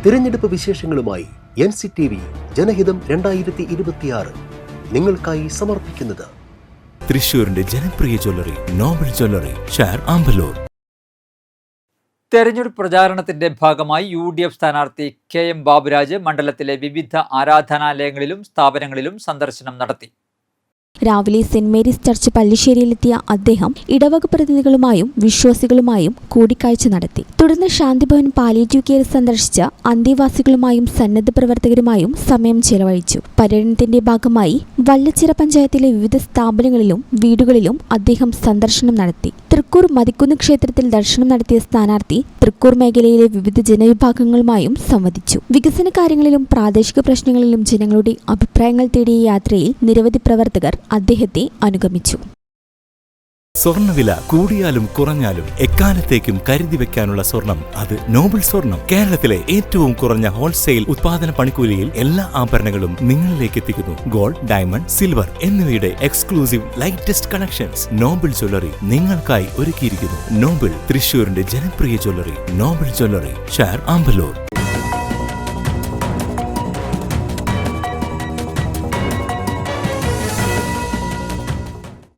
തിരഞ്ഞെടുപ്പ് വിശേഷങ്ങളുമായി NCTV ജനഹിതം 2026 നിങ്ങൾക്കായി സമർപ്പിക്കുന്നത് തൃശൂരിന്റെ ജനപ്രിയ ജ്വല്ലറി നോബൽ ജ്വല്ലറി, ഷാർ ആമ്പലൂർ. തെരഞ്ഞെടുപ്പ് പ്രചാരണത്തിന്റെ ഭാഗമായി UDF സ്ഥാനാർത്ഥി KM ബാബുരാജ് മണ്ഡലത്തിലെ വിവിധ ആരാധനാലയങ്ങളിലും സ്ഥാപനങ്ങളിലും സന്ദർശനം നടത്തി. രാവിലെ സെന്റ് മേരീസ് ചർച്ച് പല്ലിശ്ശേരിയിലെത്തിയ അദ്ദേഹം ഇടവക പ്രതിനിധികളുമായും വിശ്വാസികളുമായും കൂടിക്കാഴ്ച നടത്തി. തുടർന്ന് ശാന്തിഭവൻ പാലിയേറ്റീവ് കെയർ സന്ദർശിച്ച അന്തേവാസികളുമായും സന്നദ്ധ പ്രവർത്തകരുമായും സമയം ചെലവഴിച്ചു. പര്യടനത്തിന്റെ ഭാഗമായി വല്ലച്ചിറ പഞ്ചായത്തിലെ വിവിധ സ്ഥാപനങ്ങളിലും വീടുകളിലും അദ്ദേഹം സന്ദർശനം നടത്തി. തൃക്കൂർ മതിക്കുന്ന് ക്ഷേത്രത്തിൽ ദർശനം നടത്തിയ സ്ഥാനാർത്ഥി തൃക്കൂർ മേഖലയിലെ വിവിധ ജനവിഭാഗങ്ങളുമായും സംവദിച്ചു. വികസന കാര്യങ്ങളിലും പ്രാദേശിക പ്രശ്നങ്ങളിലും ജനങ്ങളുടെ അഭിപ്രായങ്ങൾ തേടിയ യാത്രയിൽ നിരവധി പ്രവർത്തകർ അദ്ദേഹത്തെ അനുഗമിച്ചു. സ്വർണ്ണവില കൂടിയാലും കുറഞ്ഞാലും എക്കാലത്തേക്കും കരുതി വെക്കാനുള്ള സ്വർണം അത് നോബൽ സ്വർണം. കേരളത്തിലെ ഏറ്റവും കുറഞ്ഞ ഹോൾസെയിൽ ഉത്പാദന പണിക്കൂലിയിൽ എല്ലാ ആഭരണങ്ങളും നിങ്ങളിലേക്ക് എത്തിക്കുന്നു. ഗോൾഡ്, ഡയമണ്ട്, സിൽവർ എന്നിവയുടെ exclusive lightest collections Nobel jewellery നിങ്ങൾക്കായി ഒരുക്കിയിരിക്കുന്നു. നോബൽ, തൃശൂരിന്റെ ജനപ്രിയ ജ്വല്ലറി, നോബൽ ജ്വല്ലറി, ഷാർ ആമ്പലൂർ.